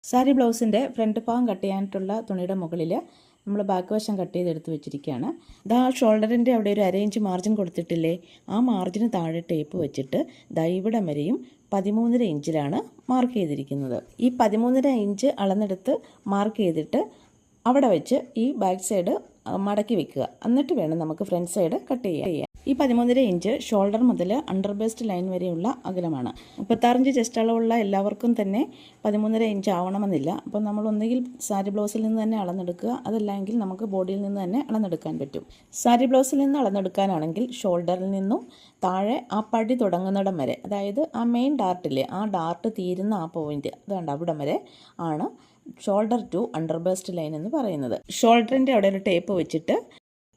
സാരി ബ്ലൗസിൻ്റെ ഫ്രണ്ട് ഭാഗം കട്ട് ചെയ്യാനായിട്ടുള്ള തുണിയുടെ മുകളിൽ നമ്മൾ ബാക്ക് വശം കട്ട് ചെയ്തെടുത്ത് വെച്ചിരിക്കുകയാണ്. ഇതാ ഷോൾഡറിൻ്റെ അവിടെ ഒരു അരയിഞ്ച് മാർജിൻ കൊടുത്തിട്ടില്ലേ, ആ മാർജിന് താഴെ ടേപ്പ് വെച്ചിട്ട് ദാ ഇവിടം വരെയും 13.5 ഇഞ്ചിലാണ് മാർക്ക് ചെയ്തിരിക്കുന്നത്. ഈ 13.5 ഇഞ്ച് അളന്നെടുത്ത് മാർക്ക് ചെയ്തിട്ട് അവിടെ വെച്ച് ഈ ബാക്ക് സൈഡ് മടക്കി വെക്കുക. എന്നിട്ട് വേണം നമുക്ക് ഫ്രണ്ട് സൈഡ് കട്ട് ചെയ്യാൻ. ഈ 13.5 ഇഞ്ച് ഷോൾഡർ മുതൽ അണ്ടർ ബേസ്റ്റ് ലൈൻ വരെയുള്ള അകലമാണ്. 36 ഇഞ്ച് ചെസ്റ്റ് അളവുള്ള എല്ലാവർക്കും തന്നെ 13.5 ഇഞ്ച് ആവണമെന്നില്ല. അപ്പം നമ്മൾ ഒന്നുകിൽ സാരി ബ്ലൗസിൽ നിന്ന് തന്നെ അളന്നെടുക്കുക, അതല്ലെങ്കിൽ നമുക്ക് ബോഡിയിൽ നിന്ന് തന്നെ അളന്നെടുക്കാൻ പറ്റും. സാരി ബ്ലൗസിൽ നിന്ന് അളന്നെടുക്കാനാണെങ്കിൽ ഷോൾഡറിൽ നിന്നും താഴെ ആ പടി തുടങ്ങുന്നിടം വരെ, അതായത് ആ മെയിൻ ഡാർട്ടില്ലേ, ആ ഡാർട്ട് തീരുന്ന ആ പോയിന്റ് അതുകൊണ്ട് അവിടം വരെ ആണ് shoulder to under bust line എന്ന് പറയുന്നത്. ഷോൾഡറിൻ്റെ അവിടെ ഒരു ടേപ്പ് വെച്ചിട്ട്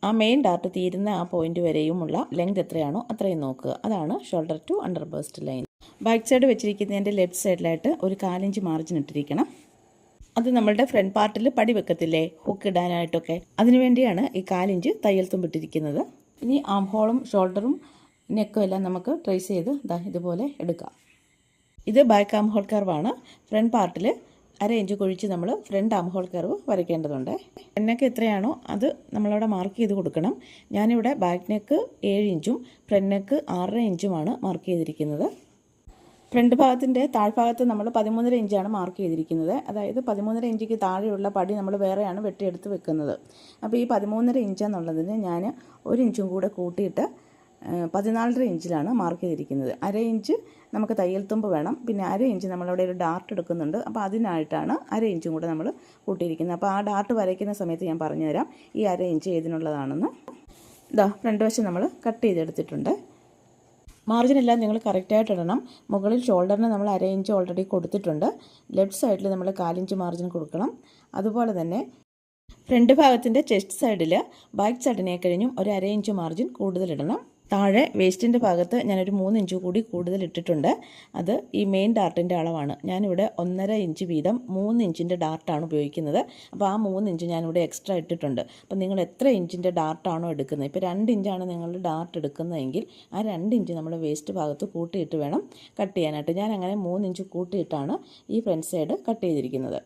ആ മെയിൻ ഡാർട്ട് തീരുന്ന ആ പോയിന്റ് വരെയുമുള്ള ലെങ്ത് എത്രയാണോ അത്രയും നോക്കുക. അതാണ് shoulder to under bust line. Back side വെച്ചിരിക്കുന്നതിൻ്റെ ലെഫ്റ്റ് സൈഡിലായിട്ട് ഒരു 4 ഇഞ്ച് മാർജിൻ ഇട്ടിരിക്കണം. അത് നമ്മളുടെ ഫ്രണ്ട് പാർട്ടിൽ പടി വെക്കത്തില്ലേ, ഹുക്ക് ഇടാനായിട്ടൊക്കെ, അതിനുവേണ്ടിയാണ് ഈ 4 ഇഞ്ച് തയ്യൽ തുമ്പിട്ടിരിക്കുന്നത്. ഇനി ആം ഹോളും ഷോൾഡറും നെക്കും എല്ലാം നമുക്ക് ട്രേസ് ചെയ്ത് ഇതുപോലെ എടുക്കാം. ഇത് ബാക്ക് ആം ഹോൾ കർവാണ്. ഫ്രണ്ട് പാർട്ടിൽ 1/2 ഇഞ്ച് കുഴിച്ച് നമ്മൾ ഫ്രണ്ട് ആം ഹോൾ കർവ് വരയ്ക്കേണ്ടതുണ്ട്. നെക്ക് എത്രയാണോ അത് നമ്മളവിടെ മാർക്ക് ചെയ്ത് കൊടുക്കണം. ഞാനിവിടെ ബാക്ക് നെക്ക് 7 ഇഞ്ചും ഫ്രണ്ട് നെക്ക് 6.5 ഇഞ്ചുമാണ് മാർക്ക് ചെയ്തിരിക്കുന്നത്. ഫ്രണ്ട് ഭാഗത്തിൻ്റെ താഴ്ഭാഗത്ത് നമ്മൾ 13.5 ഇഞ്ചാണ് മാർക്ക് ചെയ്തിരിക്കുന്നത്. അതായത് 13.5 ഇഞ്ചിക്ക് താഴെയുള്ള പടി നമ്മൾ വേറെയാണ് വെട്ടിയെടുത്ത് വെക്കുന്നത്. അപ്പോൾ ഈ 13.5 ഇഞ്ച് എന്നുള്ളതിന് ഞാൻ 1 ഇഞ്ചും കൂടെ കൂട്ടിയിട്ട് 14.5 ഇഞ്ചിലാണ് മാർക്ക് ചെയ്തിരിക്കുന്നത്. 1/2 ഇഞ്ച് നമുക്ക് തയ്യൽ തുമ്പ് വേണം, പിന്നെ 1/2 ഇഞ്ച് നമ്മളവിടെ ഒരു ഡാർട്ട് എടുക്കുന്നുണ്ട്. അപ്പോൾ അതിനായിട്ടാണ് 1/2 ഇഞ്ചും കൂടെ നമ്മൾ കൂട്ടിയിരിക്കുന്നത്. അപ്പോൾ ആ ഡാർട്ട് വരയ്ക്കുന്ന സമയത്ത് ഞാൻ പറഞ്ഞുതരാം ഈ 1/2 ഇഞ്ച് ഏതിനുള്ളതാണെന്ന്. ഫ്രണ്ട് വശം നമ്മൾ കട്ട് ചെയ്തെടുത്തിട്ടുണ്ട്. മാർജിനെല്ലാം നിങ്ങൾ കറക്റ്റായിട്ട് ഇടണം. മുകളിൽ ഷോൾഡറിന് നമ്മൾ 1/2 ഇഞ്ച് ഓൾറെഡി കൊടുത്തിട്ടുണ്ട്. ലെഫ്റ്റ് സൈഡിൽ നമ്മൾ 4 ഇഞ്ച് മാർജിൻ കൊടുക്കണം. അതുപോലെ തന്നെ ഫ്രണ്ട് ഭാഗത്തിൻ്റെ ചെസ്റ്റ് സൈഡിൽ ബാക്ക് സൈഡിനെ കഴിഞ്ഞും ഒരു 1/2 ഇഞ്ച് മാർജിൻ കൂടുതലിടണം. താഴെ വേസ്റ്റിൻ്റെ ഭാഗത്ത് ഞാനൊരു 3 ഇഞ്ച് കൂടി കൂടുതൽ ഇട്ടിട്ടുണ്ട്. അത് ഈ മെയിൻ ഡാർട്ടിൻ്റെ അളവാണ്. ഞാനിവിടെ 1.5 ഇഞ്ച് വീതം 3 ഇഞ്ചിൻ്റെ ഡാർട്ടാണ് ഉപയോഗിക്കുന്നത്. അപ്പോൾ ആ 3 ഇഞ്ച് ഞാനിവിടെ എക്സ്ട്രാ ഇട്ടിട്ടുണ്ട്. അപ്പോൾ നിങ്ങൾ എത്ര ഇഞ്ചിൻ്റെ ഡാർട്ടാണോ എടുക്കുന്നത്, ഇപ്പോൾ 2 ഇഞ്ചാണ് നിങ്ങൾ ഡാർട്ട് എടുക്കുന്നതെങ്കിൽ ആ 2 ഇഞ്ച് നമ്മൾ വേസ്റ്റ് ഭാഗത്ത് കൂട്ടിയിട്ട് വേണം കട്ട് ചെയ്യാനായിട്ട്. ഞാൻ അങ്ങനെ 3 ഇഞ്ച് കൂട്ടിയിട്ടാണ് ഈ ഫ്രണ്ട് സൈഡ് കട്ട് ചെയ്തിരിക്കുന്നത്.